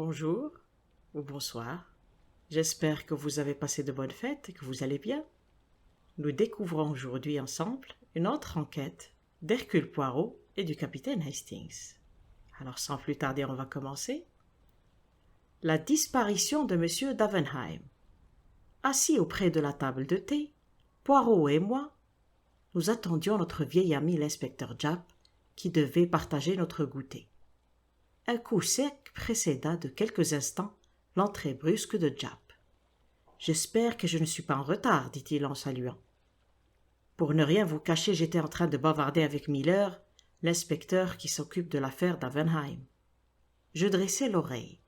Bonjour ou bonsoir. J'espère que vous avez passé de bonnes fêtes et que vous allez bien. Nous découvrons aujourd'hui ensemble une autre enquête d'Hercule Poirot et du capitaine Hastings. Alors sans plus tarder, on va commencer. La disparition de M. Davenheim. Assis auprès de la table de thé, Poirot et moi, nous attendions notre vieil ami l'inspecteur Japp qui devait partager notre goûter. Un coup sec précéda de quelques instants l'entrée brusque de Japp. « J'espère que je ne suis pas en retard, dit-il en saluant. Pour ne rien vous cacher, j'étais en train de bavarder avec Miller, l'inspecteur qui s'occupe de l'affaire Davenheim. Je dressai l'oreille.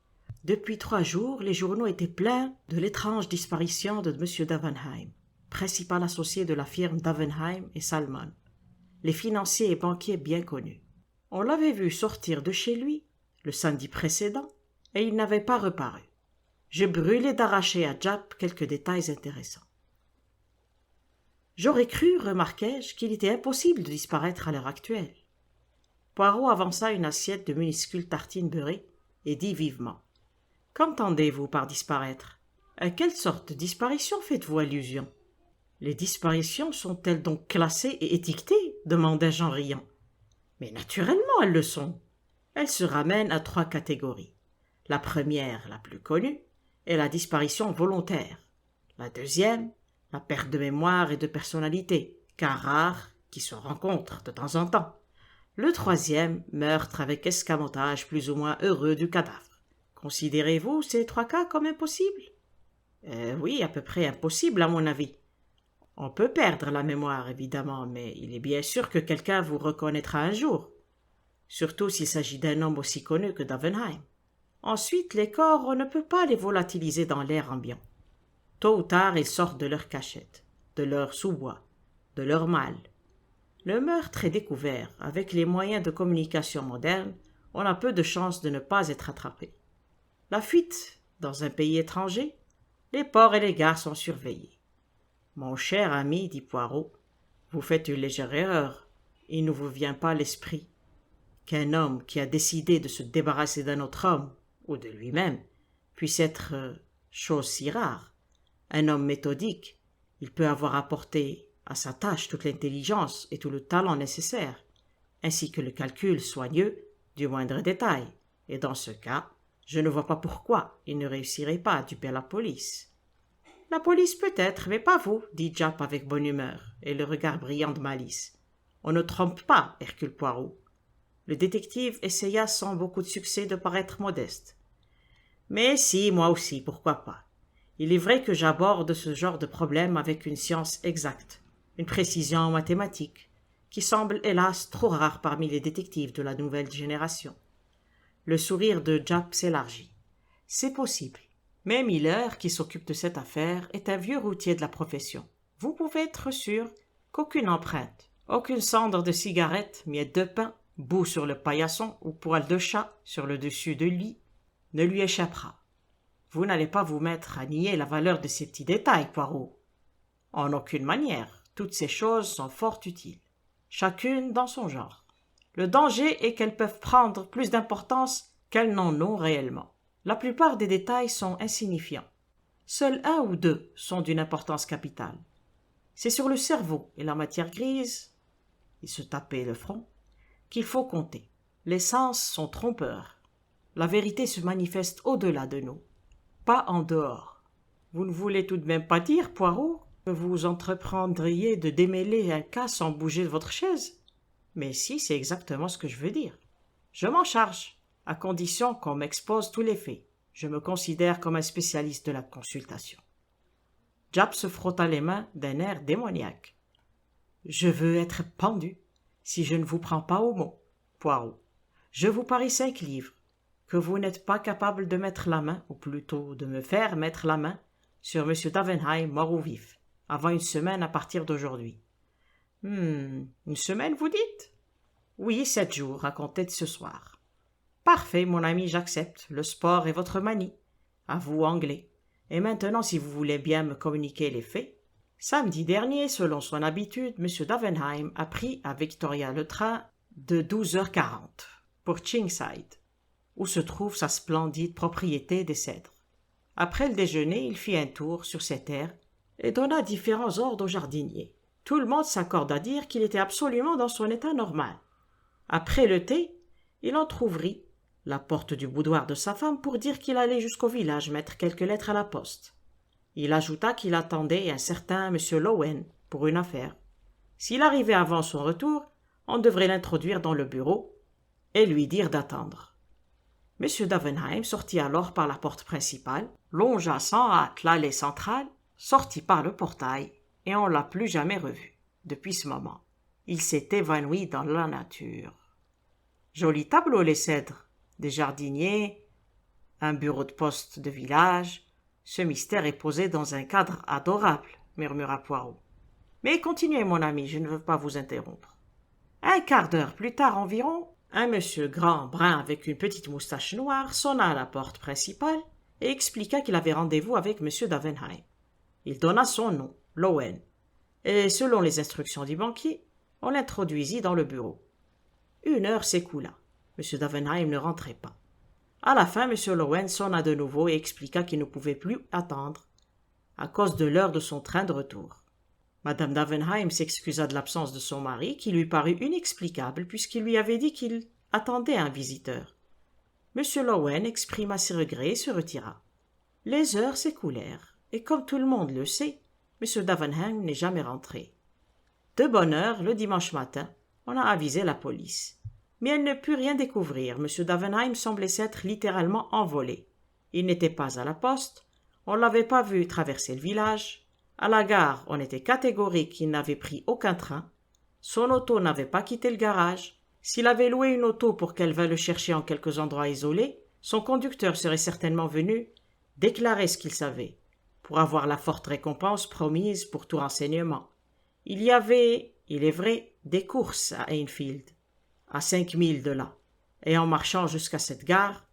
Depuis 3 jours, les journaux étaient pleins de l'étrange disparition de M. Davenheim, principal associé de la firme Davenheim et Salmon, les financiers et banquiers bien connus. On l'avait vu sortir de chez lui le samedi précédent, et il n'avait pas reparu. Je brûlais d'arracher à Japp quelques détails intéressants. J'aurais cru, remarquai-je, qu'il était impossible de disparaître à l'heure actuelle. Poirot avança une assiette de minuscules tartines beurrées et dit vivement « Qu'entendez-vous par disparaître? À quelle sorte de disparition faites-vous allusion? Les disparitions sont-elles donc classées et étiquetées? Demandai-je en riant. Mais naturellement, elles le sont. Elles se ramènent à 3 catégories. La première, la plus connue, est la disparition volontaire. La deuxième, la perte de mémoire et de personnalité, car rare, qui se rencontre de temps en temps. Le troisième, meurtre avec escamotage plus ou moins heureux du cadavre. Considérez-vous ces 3 cas comme impossibles? Oui, à peu près impossible à mon avis. On peut perdre la mémoire, évidemment, mais il est bien sûr que quelqu'un vous reconnaîtra un jour. Surtout s'il s'agit d'un homme aussi connu que Davenheim. Ensuite, les corps, on ne peut pas les volatiliser dans l'air ambiant. Tôt ou tard, ils sortent de leur cachette, de leur sous-bois, de leur malle. Le meurtre est découvert. Avec les moyens de communication modernes, on a peu de chances de ne pas être attrapé. La fuite, dans un pays étranger, les ports et les gares sont surveillés. Mon cher ami, dit Poirot, vous faites une légère erreur. Il ne vous vient pas à l'esprit qu'un homme qui a décidé de se débarrasser d'un autre homme, ou de lui-même, puisse être chose si rare. Un homme méthodique, il peut avoir apporté à sa tâche toute l'intelligence et tout le talent nécessaires, ainsi que le calcul soigneux du moindre détail, et dans ce cas, je ne vois pas pourquoi il ne réussirait pas à duper la police. La police peut-être, mais pas vous, dit Japp avec bonne humeur, et le regard brillant de malice. On ne trompe pas, Hercule Poirot. Le détective essaya sans beaucoup de succès de paraître modeste. Mais si, moi aussi, pourquoi pas. Il est vrai que j'aborde ce genre de problème avec une science exacte, une précision mathématique, qui semble hélas trop rare parmi les détectives de la nouvelle génération. Le sourire de Japp s'élargit. C'est possible. Mais Miller, qui s'occupe de cette affaire, est un vieux routier de la profession. Vous pouvez être sûr qu'aucune empreinte, aucune cendre de cigarette, miette de pain, bout sur le paillasson ou poil de chat sur le dessus de lit ne lui échappera. Vous n'allez pas vous mettre à nier la valeur de ces petits détails, Poirot. En aucune manière. Toutes ces choses sont fort utiles, chacune dans son genre. Le danger est qu'elles peuvent prendre plus d'importance qu'elles n'en ont réellement. La plupart des détails sont insignifiants. Seuls 1 ou 2 sont d'une importance capitale. C'est sur le cerveau et la matière grise, il se tapait le front, qu'il faut compter. Les sens sont trompeurs. La vérité se manifeste au-delà de nous, pas en dehors. Vous ne voulez tout de même pas dire, Poirot, que vous entreprendriez de démêler un cas sans bouger de votre chaise? Mais si, c'est exactement ce que je veux dire. Je m'en charge, à condition qu'on m'expose tous les faits. Je me considère comme un spécialiste de la consultation. Japp se frotta les mains d'un air démoniaque. Je veux être pendu si je ne vous prends pas au mot, Poirot. Je vous parie 5 livres que vous n'êtes pas capable de mettre la main, ou plutôt de me faire mettre la main, sur M. Davenheim, mort ou vif, avant 1 semaine à partir d'aujourd'hui. 1 semaine, vous dites? Oui, 7 jours, à compter de ce soir. Parfait, mon ami, j'accepte. Le sport est votre manie. À vous, anglais. Et maintenant, si vous voulez bien me communiquer les faits. Samedi dernier, selon son habitude, M. Davenheim a pris à Victoria le train de 12h40 pour Chingside. où se trouve sa splendide propriété des cèdres. Après le déjeuner, il fit un tour sur ses terres et donna différents ordres aux jardiniers. Tout le monde s'accorde à dire qu'il était absolument dans son état normal. Après le thé, il entr'ouvrit la porte du boudoir de sa femme pour dire qu'il allait jusqu'au village mettre quelques lettres à la poste. Il ajouta qu'il attendait un certain M. Lowen pour une affaire. S'il arrivait avant son retour, on devrait l'introduire dans le bureau et lui dire d'attendre. M. Davenheim sortit alors par la porte principale, longea sans hâte l'allée centrale, sortit par le portail, et on ne l'a plus jamais revu. Depuis ce moment, il s'est évanoui dans la nature. Joli tableau, les cèdres, des jardiniers, un bureau de poste de village. Ce mystère est posé dans un cadre adorable, murmura Poirot. Mais continuez, mon ami, je ne veux pas vous interrompre. Un quart d'heure plus tard environ, un monsieur grand, brun, avec une petite moustache noire, sonna à la porte principale et expliqua qu'il avait rendez-vous avec M. Davenheim. Il donna son nom, Lowen, et selon les instructions du banquier, on l'introduisit dans le bureau. 1 heure s'écoula. M. Davenheim ne rentrait pas. À la fin, M. Lowen sonna de nouveau et expliqua qu'il ne pouvait plus attendre à cause de l'heure de son train de retour. Madame Davenheim s'excusa de l'absence de son mari, qui lui parut inexplicable puisqu'il lui avait dit qu'il attendait un visiteur. M. Lowen exprima ses regrets et se retira. Les heures s'écoulèrent, et comme tout le monde le sait, M. Davenheim n'est jamais rentré. De bonne heure, le dimanche matin, on a avisé la police. Mais elle ne put rien découvrir. M. Davenheim semblait s'être littéralement envolé. Il n'était pas à la poste, on ne l'avait pas vu traverser le village. À la gare, on était catégorique qu'il n'avait pris aucun train. Son auto n'avait pas quitté le garage. S'il avait loué une auto pour qu'elle vînt le chercher en quelques endroits isolés, son conducteur serait certainement venu déclarer ce qu'il savait, pour avoir la forte récompense promise pour tout renseignement. Il y avait, il est vrai, des courses à Enfield, à 5 milles de là, et en marchant jusqu'à cette gare,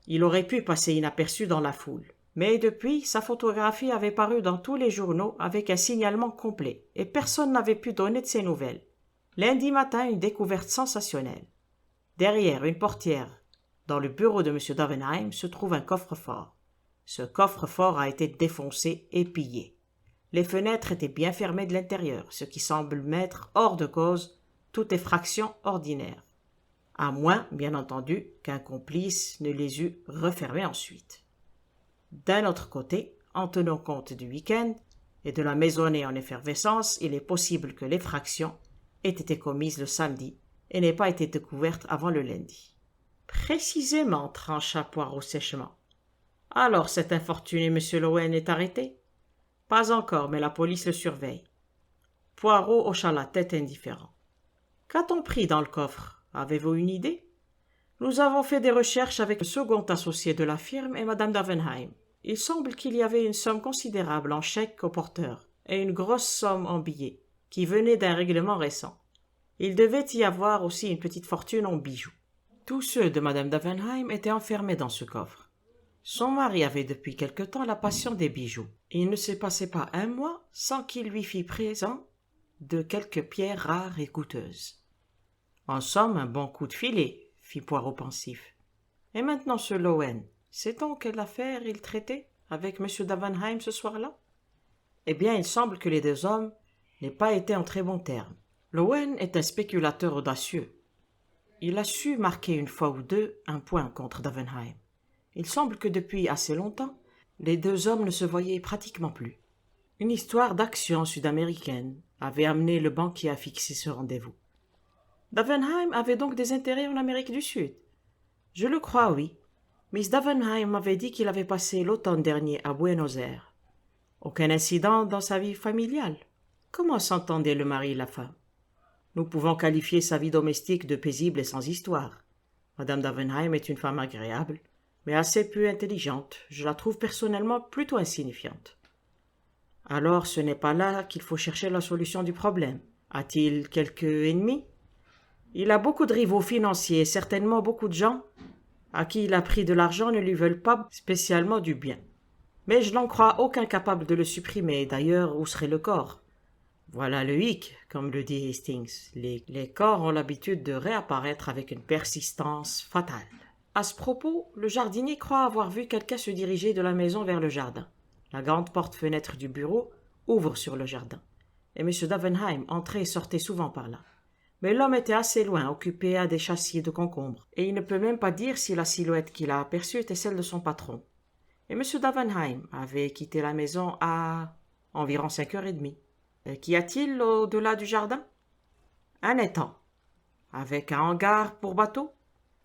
il aurait pu passer inaperçu dans la foule. Mais depuis, sa photographie avait paru dans tous les journaux avec un signalement complet, et personne n'avait pu donner de ses nouvelles. Lundi matin, une découverte sensationnelle. Derrière une portière, dans le bureau de M. Davenheim, se trouve un coffre-fort. Ce coffre-fort a été défoncé et pillé. Les fenêtres étaient bien fermées de l'intérieur, ce qui semble mettre hors de cause toute effraction ordinaire. À moins, bien entendu, qu'un complice ne les eût refermées ensuite. D'un autre côté, en tenant compte du week-end et de la maisonnée en effervescence, il est possible que l'effraction ait été commise le samedi et n'ait pas été découverte avant le lundi. Précisément, trancha Poirot sèchement. Alors cet infortuné M. Lowen est arrêté? Pas encore, mais la police le surveille. Poirot hocha la tête indifférent. Qu'a-t-on pris dans le coffre? Avez-vous une idée? Nous avons fait des recherches avec le second associé de la firme et Madame Davenheim. Il semble qu'il y avait une somme considérable en chèques au porteur et une grosse somme en billets, qui venait d'un règlement récent. Il devait y avoir aussi une petite fortune en bijoux. Tous ceux de Madame Davenheim étaient enfermés dans ce coffre. Son mari avait depuis quelque temps la passion des bijoux, et il ne se passait pas un mois sans qu'il lui fît présent de quelques pierres rares et coûteuses. En somme, un bon coup de filet, fit Poirot pensif. Et maintenant ce Lowen, sait-on quelle affaire il traitait avec M. Davenheim ce soir-là? Eh bien, il semble que les deux hommes n'aient pas été en très bons termes. Lowen est un spéculateur audacieux. Il a su marquer une fois ou deux un point contre Davenheim. Il semble que depuis assez longtemps, les deux hommes ne se voyaient pratiquement plus. Une histoire d'action sud-américaine avait amené le banquier à fixer ce rendez-vous. Davenheim avait donc des intérêts en Amérique du Sud? Je le crois, oui. Miss Davenheim m'avait dit qu'il avait passé l'automne dernier à Buenos Aires. Aucun incident dans sa vie familiale? Comment s'entendaient le mari et la femme? Nous pouvons qualifier sa vie domestique de paisible et sans histoire. Madame Davenheim est une femme agréable, mais assez peu intelligente. Je la trouve personnellement plutôt insignifiante. Alors ce n'est pas là qu'il faut chercher la solution du problème. A-t-il quelques ennemis? Il a beaucoup de rivaux financiers et certainement beaucoup de gens à qui il a pris de l'argent ne lui veulent pas spécialement du bien. Mais je n'en crois aucun capable de le supprimer. D'ailleurs, où serait le corps? Voilà le hic, comme le dit Hastings. Les corps ont l'habitude de réapparaître avec une persistance fatale. À ce propos, le jardinier croit avoir vu quelqu'un se diriger de la maison vers le jardin. La grande porte-fenêtre du bureau ouvre sur le jardin, et M. Davenheim entrait et sortait souvent par là. Mais l'homme était assez loin, occupé à des châssiers de concombres, et il ne peut même pas dire si la silhouette qu'il a aperçue était celle de son patron. Et M. Davenheim avait quitté la maison à environ 5h30. Qu'y a-t-il au-delà du jardin? Un étang, avec un hangar pour bateaux?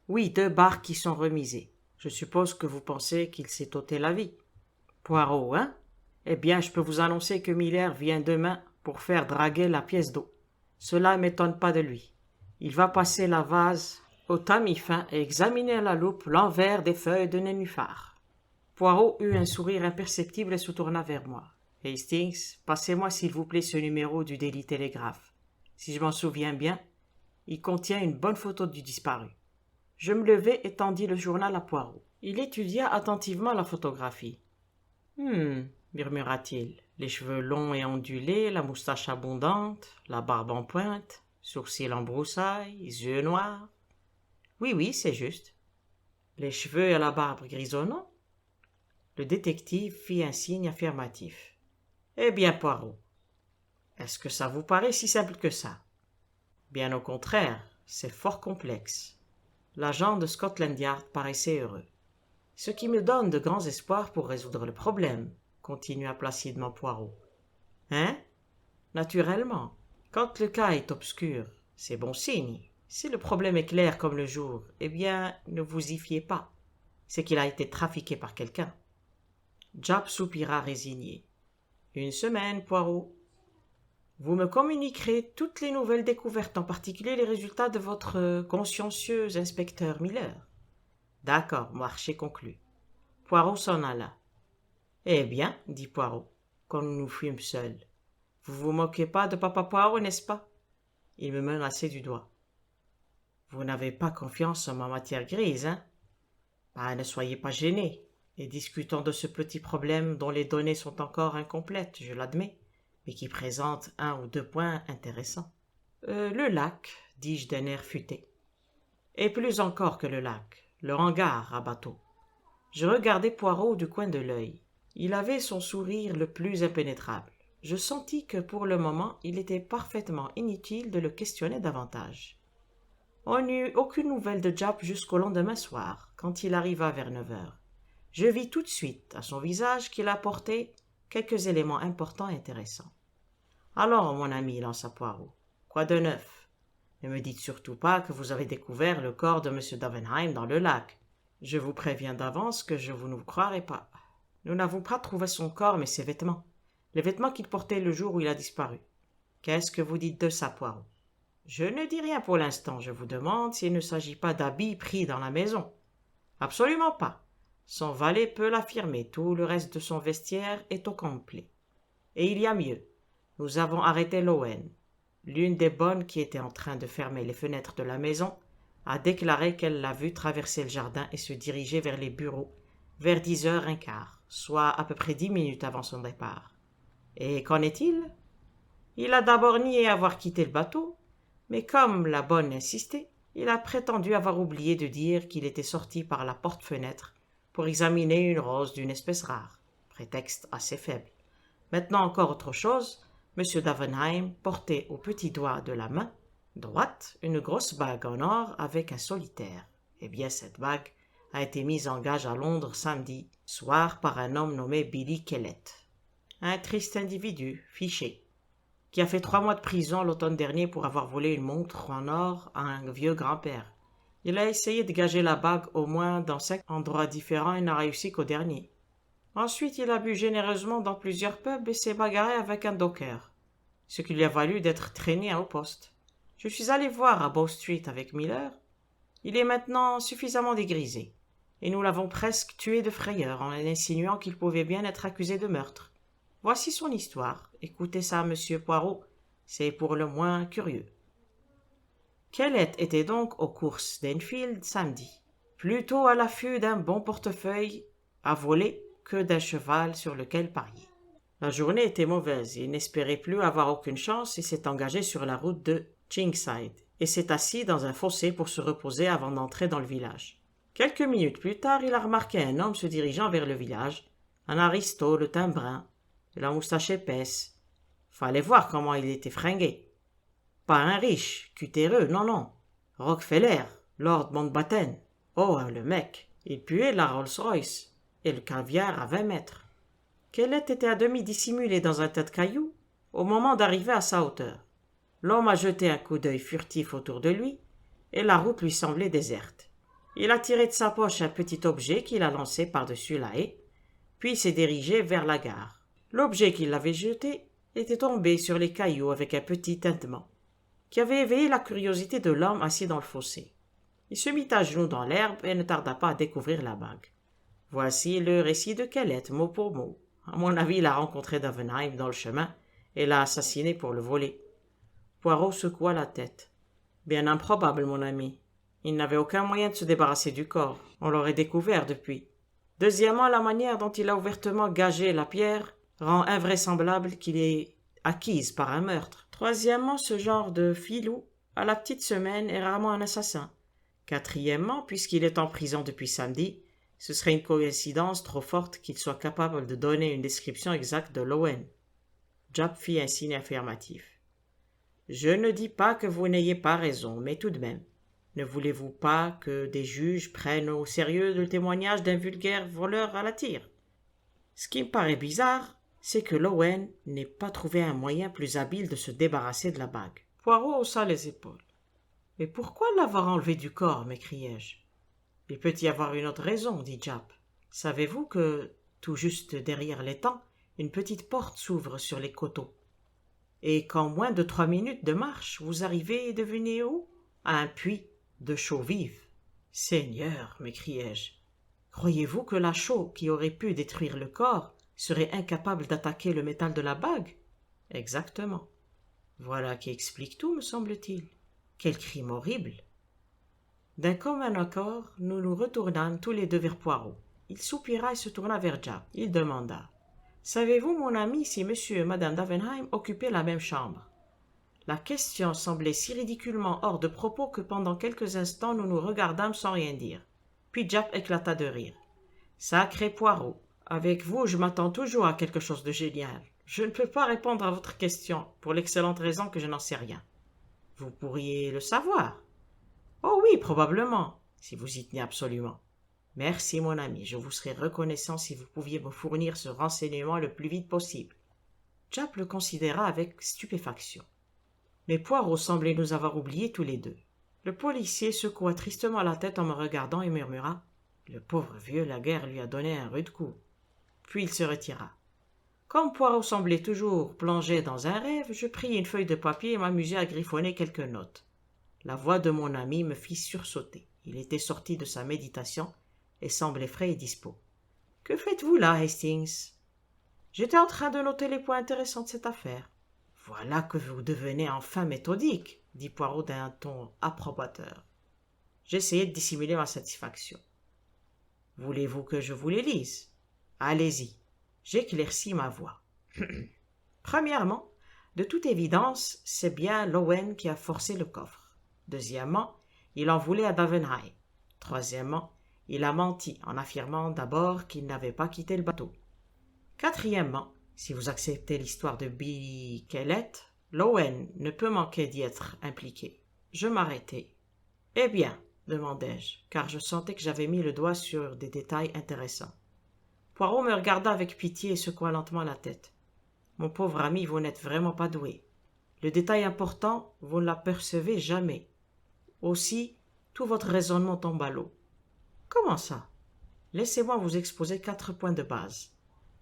Oui, 2 barques qui sont remisées. Je suppose que vous pensez qu'il s'est ôté la vie. Poirot, hein? Eh bien, je peux vous annoncer que Miller vient demain pour faire draguer la pièce d'eau. Cela ne m'étonne pas de lui. Il va passer la vase au tamis fin et examiner à la loupe l'envers des feuilles de nénuphar. Poirot eut un sourire imperceptible et se tourna vers moi. Hastings, passez-moi s'il vous plaît ce numéro du Daily Telegraph. Si je m'en souviens bien, il contient une bonne photo du disparu. Je me levai et tendis le journal à Poirot. Il étudia attentivement la photographie. Murmura-t-il, les cheveux longs et ondulés, la moustache abondante, la barbe en pointe, sourcils en broussailles, yeux noirs. Oui, c'est juste. Les cheveux et la barbe grisonnants? Le détective fit un signe affirmatif. Eh bien, Poirot, est-ce que ça vous paraît si simple que ça? Bien au contraire, c'est fort complexe. L'agent de Scotland Yard paraissait heureux. Ce qui me donne de grands espoirs pour résoudre le problème, continua placidement Poirot. Hein? Naturellement. Quand le cas est obscur, c'est bon signe. Si le problème est clair comme le jour, eh bien, ne vous y fiez pas. C'est qu'il a été trafiqué par quelqu'un. Japp soupira résigné. 1 semaine, Poirot. Vous me communiquerez toutes les nouvelles découvertes, en particulier les résultats de votre consciencieux inspecteur Miller. D'accord, marché conclu. Poirot s'en alla. Eh bien, dit Poirot, quand nous fûmes seuls, vous vous moquez pas de papa Poirot, n'est-ce pas? Il me menaçait du doigt. Vous n'avez pas confiance en ma matière grise, hein? Ne soyez pas gênés, et discutons de ce petit problème dont les données sont encore incomplètes, je l'admets, mais qui présente 1 ou 2 points intéressants. Le lac, dis-je d'un air futé. Et plus encore que le lac, le hangar à bateau. Je regardai Poirot du coin de l'œil. Il avait son sourire le plus impénétrable. Je sentis que pour le moment il était parfaitement inutile de le questionner davantage. On n'eut aucune nouvelle de Japp jusqu'au lendemain soir, quand il arriva vers 9h. Je vis tout de suite à son visage qu'il apportait quelques éléments importants et intéressants. Alors, mon ami, lança Poirot, quoi de neuf? Ne me dites surtout pas que vous avez découvert le corps de M. Davenheim dans le lac. Je vous préviens d'avance que je vous ne vous croirai pas. Nous n'avons pas trouvé son corps, mais ses vêtements. Les vêtements qu'il portait le jour où il a disparu. Qu'est-ce que vous dites de ça, Poirot? Je ne dis rien pour l'instant. Je vous demande s'il ne s'agit pas d'habits pris dans la maison. Absolument pas. Son valet peut l'affirmer. Tout le reste de son vestiaire est au complet. Et il y a mieux. Nous avons arrêté Lowen. L'une des bonnes qui était en train de fermer les fenêtres de la maison a déclaré qu'elle l'a vu traverser le jardin et se diriger vers les bureaux vers 10h15, soit à peu près 10 minutes avant son départ. Et qu'en est-il? Il a d'abord nié avoir quitté le bateau, mais comme la bonne insistait, il a prétendu avoir oublié de dire qu'il était sorti par la porte-fenêtre pour examiner une rose d'une espèce rare, prétexte assez faible. Maintenant encore autre chose, M. Davenheim portait au petit doigt de la main droite une grosse bague en or avec un solitaire. Eh bien, cette bague a été mise en gage à Londres samedi soir par un homme nommé Billy Kellett. Un triste individu, fiché, qui a fait 3 mois de prison l'automne dernier pour avoir volé une montre en or à un vieux grand-père. Il a essayé de gager la bague au moins dans 5 endroits différents et n'a réussi qu'au dernier. Ensuite, il a bu généreusement dans plusieurs pubs et s'est bagarré avec un docker, ce qui lui a valu d'être traîné au poste. Je suis allé voir à Bow Street avec Miller. Il est maintenant suffisamment dégrisé, et nous l'avons presque tué de frayeur en insinuant qu'il pouvait bien être accusé de meurtre. Voici son histoire. Écoutez ça, monsieur Poirot, c'est pour le moins curieux. Kellett était donc aux courses d'Enfield samedi, plutôt à l'affût d'un bon portefeuille à voler que d'un cheval sur lequel parier. La journée était mauvaise, il n'espérait plus avoir aucune chance et s'est engagé sur la route de Chingside et s'est assis dans un fossé pour se reposer avant d'entrer dans le village. Quelques minutes plus tard, il a remarqué un homme se dirigeant vers le village, un aristo, le teint brun, et la moustache épaisse. Fallait voir comment il était fringué. Pas un riche, cutéreux, non, non. Rockefeller, Lord Mountbatten. Oh, le mec, il puait la Rolls-Royce et le caviar à 20 mètres. Kellett était à demi dissimulé dans un tas de cailloux au moment d'arriver à sa hauteur. L'homme a jeté un coup d'œil furtif autour de lui et la route lui semblait déserte. Il a tiré de sa poche un petit objet qu'il a lancé par-dessus la haie, puis s'est dirigé vers la gare. L'objet qu'il avait jeté était tombé sur les cailloux avec un petit tintement, qui avait éveillé la curiosité de l'homme assis dans le fossé. Il se mit à genoux dans l'herbe et ne tarda pas à découvrir la bague. Voici le récit de Kellett, mot pour mot. À mon avis, il a rencontré Davenheim dans le chemin et l'a assassiné pour le voler. Poirot secoua la tête. Bien improbable, mon ami. Il n'avait aucun moyen de se débarrasser du corps. On l'aurait découvert depuis. Deuxièmement, la manière dont il a ouvertement gagé la pierre rend invraisemblable qu'il est acquise par un meurtre. Troisièmement, ce genre de filou, à la petite semaine, est rarement un assassin. Quatrièmement, puisqu'il est en prison depuis samedi, ce serait une coïncidence trop forte qu'il soit capable de donner une description exacte de Lowen. Japp fit un signe affirmatif. Je ne dis pas que vous n'ayez pas raison, mais tout de même, ne voulez-vous pas que des juges prennent au sérieux le témoignage d'un vulgaire voleur à la tire? Ce qui me paraît bizarre, c'est que Lowen n'ait pas trouvé un moyen plus habile de se débarrasser de la bague. Poirot haussa les épaules. « Mais pourquoi l'avoir enlevé du corps » m'écriai-je. « Il peut y avoir une autre raison, dit Japp. Savez-vous que, tout juste derrière l'étang, une petite porte s'ouvre sur les coteaux, et qu'en moins de 3 minutes de marche, vous arrivez et devinez où? À un puits de chaux vive. »« Seigneur » m'écriai-je, croyez-vous que la chaux qui aurait pu détruire le corps serait incapable d'attaquer le métal de la bague? Exactement. Voilà qui explique tout, me semble-t-il. Quel crime horrible! D'un commun accord, nous nous retournâmes tous les deux vers Poirot. Il soupira et se tourna vers Japp. Il demanda « Savez-vous, mon ami, si monsieur et madame Davenheim occupaient la même chambre ?» La question semblait si ridiculement hors de propos que pendant quelques instants nous nous regardâmes sans rien dire. Puis Japp éclata de rire. « Sacré Poirot, avec vous je m'attends toujours à quelque chose de génial. Je ne peux pas répondre à votre question, pour l'excellente raison que je n'en sais rien. Vous pourriez le savoir. Oh oui, probablement, si vous y tenez absolument. Merci, mon ami, je vous serais reconnaissant si vous pouviez me fournir ce renseignement le plus vite possible. » Japp le considéra avec stupéfaction. Mais Poirot semblait nous avoir oubliés tous les deux. Le policier secoua tristement la tête en me regardant et murmura « Le pauvre vieux, la guerre lui a donné un rude coup. » Puis il se retira. Comme Poirot semblait toujours plongé dans un rêve, je pris une feuille de papier et m'amusai à griffonner quelques notes. La voix de mon ami me fit sursauter. Il était sorti de sa méditation et semblait frais et dispos. « Que faites-vous là, Hastings ?»« J'étais en train de noter les points intéressants de cette affaire. »« Voilà que vous devenez enfin méthodique, » dit Poirot d'un ton approbateur. J'essayai de dissimuler ma satisfaction. « Voulez-vous que je vous les lise ? Allez-y. » J'éclaircis ma voix. Premièrement, de toute évidence, c'est bien Lowen qui a forcé le coffre. Deuxièmement, il en voulait à Davenheim. Troisièmement, il a menti en affirmant d'abord qu'il n'avait pas quitté le bateau. Quatrièmement, si vous acceptez l'histoire de Billy Kellett, Lowen ne peut manquer d'y être impliqué. Je m'arrêtai. « Eh bien ?» demandai-je, car je sentais que j'avais mis le doigt sur des détails intéressants. Poirot me regarda avec pitié et secoua lentement la tête. « Mon pauvre ami, vous n'êtes vraiment pas doué. Le détail important, vous ne l'apercevez jamais. Aussi, tout votre raisonnement tombe à l'eau. » « Comment ça ?» Laissez-moi vous exposer 4 points de base.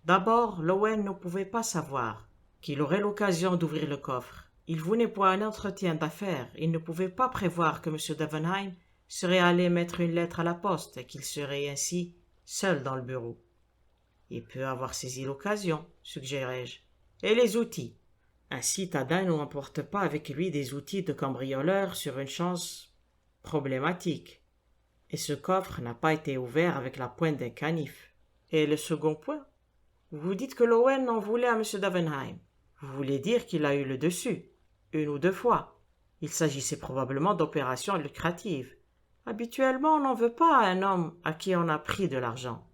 D'abord, Lowen ne pouvait pas savoir qu'il aurait l'occasion d'ouvrir le coffre. Il venait pour un entretien d'affaires. Il ne pouvait pas prévoir que M. Davenheim serait allé mettre une lettre à la poste et qu'il serait ainsi seul dans le bureau. Il peut avoir saisi l'occasion, suggérai-je. Et les outils. Un citadin n'emporte pas avec lui des outils de cambrioleur sur une chance problématique. Et ce coffre n'a pas été ouvert avec la pointe d'un canif. Et le second point? Vous dites que Lowen en voulait à M. Davenheim. Vous voulez dire qu'il a eu le dessus, 1 ou 2 fois. Il s'agissait probablement d'opérations lucratives. Habituellement, on n'en veut pas à un homme à qui on a pris de l'argent.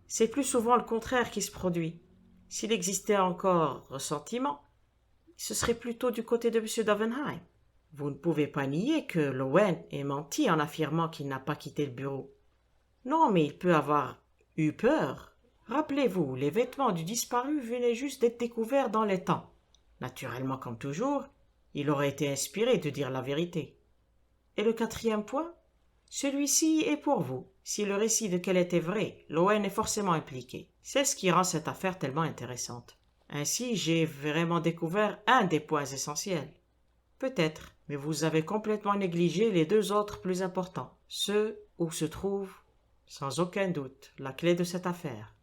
C'est plus souvent le contraire qui se produit. S'il existait encore ressentiment, ce serait plutôt du côté de M. Davenheim. Vous ne pouvez pas nier que Lowen ait menti en affirmant qu'il n'a pas quitté le bureau. Non, mais il peut avoir eu peur. Rappelez-vous, les vêtements du disparu venaient juste d'être découverts dans les temps. Naturellement, comme toujours, il aurait été inspiré de dire la vérité. Et le quatrième point? Celui-ci est pour vous. Si le récit de qu'elle était vrai, Lowen est forcément impliqué. C'est ce qui rend cette affaire tellement intéressante. Ainsi, j'ai vraiment découvert un des points essentiels. Peut-être, mais vous avez complètement négligé les deux autres plus importants, ceux où se trouve, sans aucun doute, la clé de cette affaire.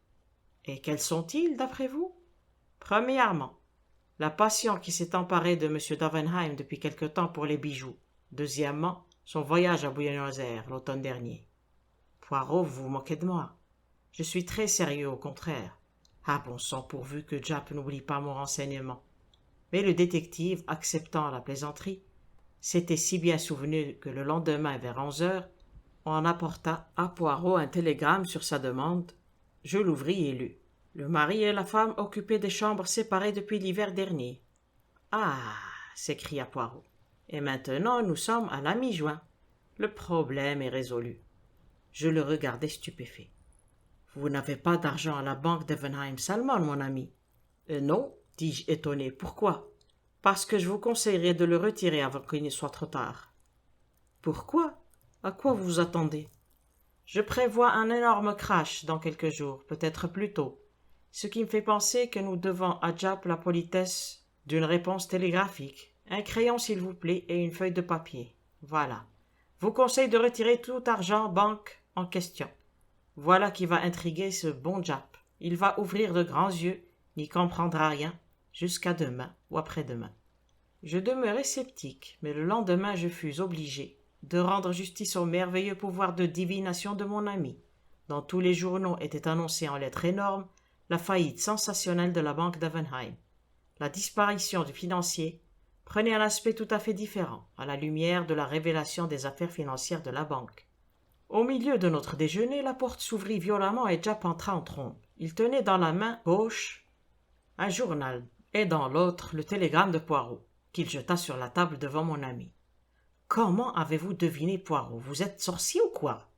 Et quels sont-ils, d'après vous? Premièrement, la passion qui s'est emparée de M. Davenheim depuis quelque temps pour les bijoux. Deuxièmement, son voyage à Buenos Aires l'automne dernier. Poirot, vous vous moquez de moi. Je suis très sérieux, au contraire. Ah bon sang, pourvu que Japp n'oublie pas mon renseignement. Mais le détective, acceptant la plaisanterie, s'était si bien souvenu que le lendemain vers 11 heures, on apporta à Poirot un télégramme sur sa demande. Je l'ouvris et lus. Le mari et la femme occupaient des chambres séparées depuis l'hiver dernier. Ah, s'écria Poirot. Et maintenant nous sommes à la mi-juin. Le problème est résolu. Je le regardai stupéfait. Vous n'avez pas d'argent à la banque d'Evenheim Salmon, mon ami. Non, dis-je étonné. Pourquoi? Parce que je vous conseillerais de le retirer avant qu'il ne soit trop tard. Pourquoi? À quoi vous vous attendez? Je prévois un énorme crash dans quelques jours, peut-être plus tôt, ce qui me fait penser que nous devons à Japp la politesse d'une réponse télégraphique. Un crayon, s'il vous plaît, et une feuille de papier. Voilà. Vous conseille de retirer tout argent banque en question. Voilà qui va intriguer ce bon Japp. Il va ouvrir de grands yeux, n'y comprendra rien, jusqu'à demain ou après-demain. Je demeurai sceptique, mais le lendemain je fus obligé de rendre justice au merveilleux pouvoir de divination de mon ami. Dans tous les journaux était annoncée en lettres énormes la faillite sensationnelle de la banque d'Avenheim. La disparition du financier prenait un aspect tout à fait différent à la lumière de la révélation des affaires financières de la banque. Au milieu de notre déjeuner, la porte s'ouvrit violemment et Japp entra en trombe. Il tenait dans la main gauche un journal et dans l'autre le télégramme de Poirot, qu'il jeta sur la table devant mon ami. « Comment avez-vous deviné, Poirot? Vous êtes sorcier ou quoi ?»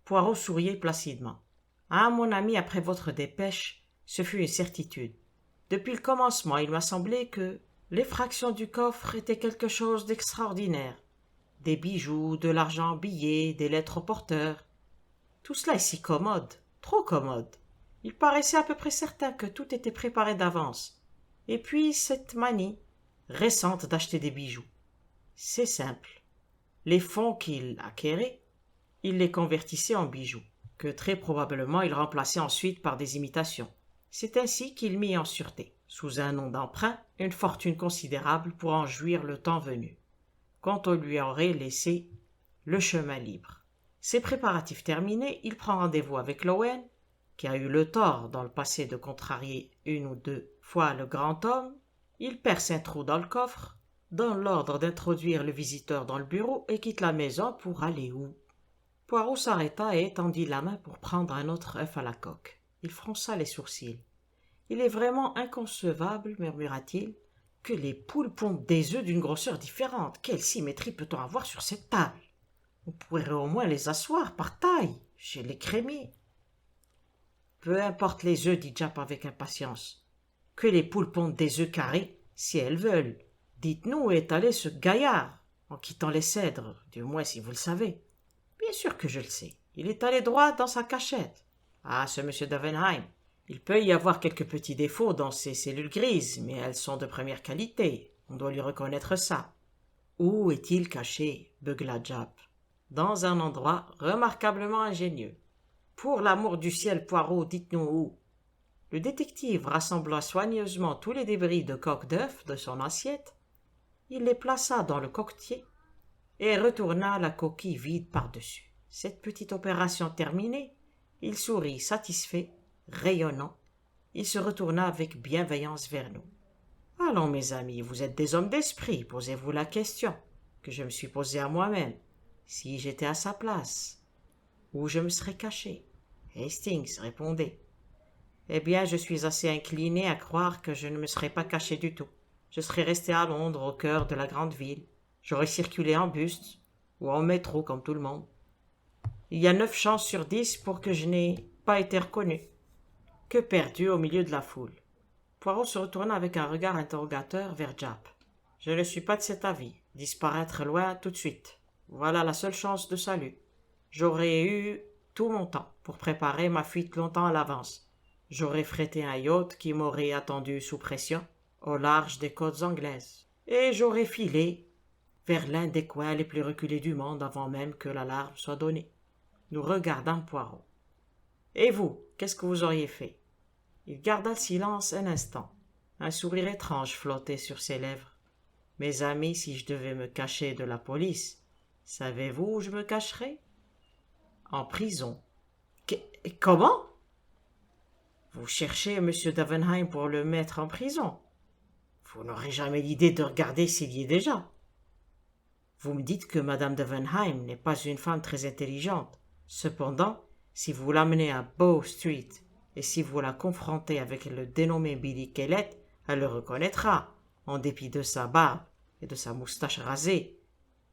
Poirot souriait placidement. « Ah, mon ami, après votre dépêche, ce fut une certitude. Depuis le commencement, il m'a semblé que l'effraction du coffre était quelque chose d'extraordinaire. Des bijoux, de l'argent en billets, des lettres au porteur. Tout cela est si commode, trop commode. Il paraissait à peu près certain que tout était préparé d'avance. Et puis cette manie récente d'acheter des bijoux. C'est simple. Les fonds qu'il acquérait, il les convertissait en bijoux, que très probablement il remplaçait ensuite par des imitations. C'est ainsi qu'il mit en sûreté, sous un nom d'emprunt, une fortune considérable pour en jouir le temps venu, quand on lui aurait laissé le chemin libre. Ses préparatifs terminés, il prend rendez-vous avec Lowen, qui a eu le tort dans le passé de contrarier une ou deux fois le grand homme. Il perce un trou dans le coffre, donne l'ordre d'introduire le visiteur dans le bureau et quitte la maison pour aller où? Poirot s'arrêta et étendit la main pour prendre un autre œuf à la coque. Il fronça les sourcils. « Il est vraiment inconcevable, murmura-t-il, que les poules pondent des œufs d'une grosseur différente. Quelle symétrie peut-on avoir sur cette table? On pourrait au moins les asseoir par taille, chez les crémiers. » « Peu importe les œufs, dit Japp avec impatience. Que les poules pondent des œufs carrés, si elles veulent. Dites-nous où est allé ce gaillard, en quittant les cèdres, du moins si vous le savez. Bien sûr que je le sais. Il est allé droit dans sa cachette. Ah, ce M. Davenheim. Il peut y avoir quelques petits défauts dans ses cellules grises, mais elles sont de première qualité. On doit lui reconnaître ça. Où est-il caché? Beugla Japp. Dans un endroit remarquablement ingénieux. Pour l'amour du ciel, Poirot, dites-nous où. Le détective rassembla soigneusement tous les débris de coque d'œuf de son assiette. Il les plaça dans le coquetier et retourna la coquille vide par-dessus. Cette petite opération terminée, il sourit satisfait, rayonnant. Il se retourna avec bienveillance vers nous. « Allons, mes amis, vous êtes des hommes d'esprit, posez-vous la question que je me suis posée à moi-même. Si j'étais à sa place, où je me serais caché? Hastings, répondez. Eh bien, je suis assez incliné à croire que je ne me serais pas caché du tout. Je serais resté à Londres, au cœur de la grande ville. J'aurais circulé en bus ou en métro comme tout le monde. Il y a 9 chances sur 10 pour que je n'ai pas été reconnu. Que perdu au milieu de la foule. Poirot se retourna avec un regard interrogateur vers Japp. Je ne suis pas de cet avis. Disparaître loin tout de suite. Voilà la seule chance de salut. J'aurais eu tout mon temps pour préparer ma fuite longtemps à l'avance. J'aurais frété un yacht qui m'aurait attendu sous pression au large des côtes anglaises. Et j'aurais filé vers l'un des coins les plus reculés du monde avant même que l'alarme soit donnée. Nous regardâmes Poirot. Et vous, qu'est-ce que vous auriez fait? Il garda le silence un instant. Un sourire étrange flottait sur ses lèvres. Mes amis, si je devais me cacher de la police, savez-vous où je me cacherais? En prison. Comment? Vous cherchez M. Davenheim pour le mettre en prison. Vous n'aurez jamais l'idée de regarder s'il y est déjà. Vous me dites que Mme Davenheim n'est pas une femme très intelligente. Cependant, si vous l'amenez à Bow Street et si vous la confrontez avec le dénommé Billy Kellett, elle le reconnaîtra, en dépit de sa barbe et de sa moustache rasée,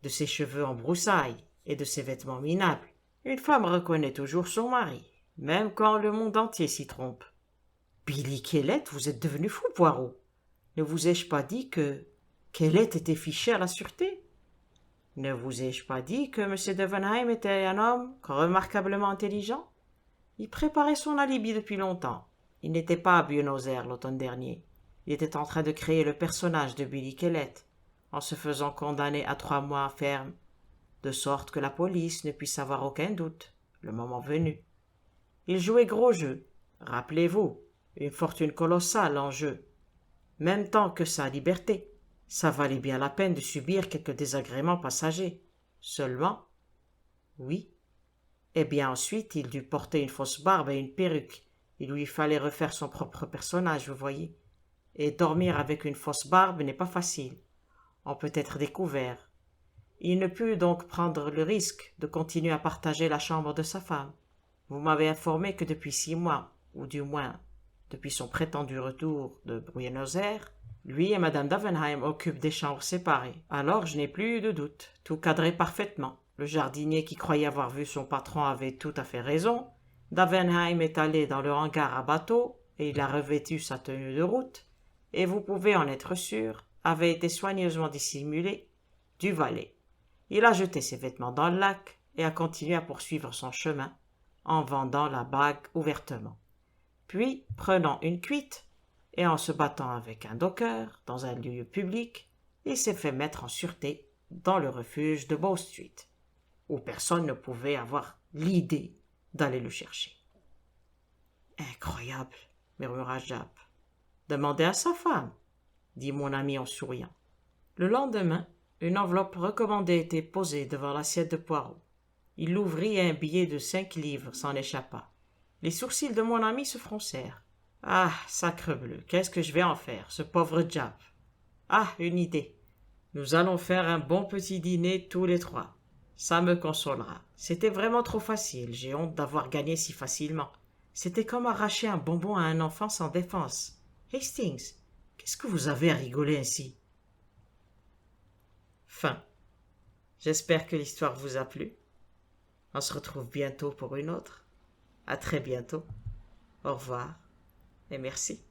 de ses cheveux en broussailles et de ses vêtements minables. Une femme reconnaît toujours son mari, même quand le monde entier s'y trompe. Billy Kellett, vous êtes devenu fou, Poirot. Ne vous ai-je pas dit que Kellett était fiché à la sûreté? Ne vous ai-je pas dit que M. Davenheim était un homme remarquablement intelligent? Il préparait son alibi depuis longtemps. Il n'était pas à Buenos Aires l'automne dernier. Il était en train de créer le personnage de Billy Kellett, en se faisant condamner à 3 mois ferme, de sorte que la police ne puisse avoir aucun doute, le moment venu. Il jouait gros jeu. Rappelez-vous, une fortune colossale en jeu. Même temps que sa liberté. Ça valait bien la peine de subir quelques désagréments passagers. Seulement, oui. Eh bien ensuite, il dut porter une fausse barbe et une perruque. Il lui fallait refaire son propre personnage, vous voyez. Et dormir avec une fausse barbe n'est pas facile. On peut être découvert. Il ne put donc prendre le risque de continuer à partager la chambre de sa femme. Vous m'avez informé que depuis 6 mois, ou du moins depuis son prétendu retour de Buenos Aires, lui et Madame Davenheim occupent des chambres séparées. Alors je n'ai plus de doute, tout cadrait parfaitement. Le jardinier qui croyait avoir vu son patron avait tout à fait raison. Davenheim est allé dans le hangar à bateau et il a revêtu sa tenue de route, et vous pouvez en être sûr, avait été soigneusement dissimulé du valet. Il a jeté ses vêtements dans le lac et a continué à poursuivre son chemin en vendant la bague ouvertement. Puis, prenant une cuite, et en se battant avec un docker dans un lieu public, il s'est fait mettre en sûreté dans le refuge de Bow Street, où personne ne pouvait avoir l'idée d'aller le chercher. Incroyable, murmura Japp. Demandez à sa femme, dit mon ami en souriant. Le lendemain, une enveloppe recommandée était posée devant l'assiette de Poirot. Il l'ouvrit et un billet de 5 livres s'en échappa. Les sourcils de mon ami se froncèrent. Ah, sacrebleu, qu'est-ce que je vais en faire, ce pauvre Japp? Ah, une idée. Nous allons faire un bon petit dîner tous les 3. Ça me consolera. C'était vraiment trop facile, j'ai honte d'avoir gagné si facilement. C'était comme arracher un bonbon à un enfant sans défense. Hastings, qu'est-ce que vous avez à rigoler ainsi? Fin. J'espère que l'histoire vous a plu. On se retrouve bientôt pour une autre. À très bientôt. Au revoir et merci.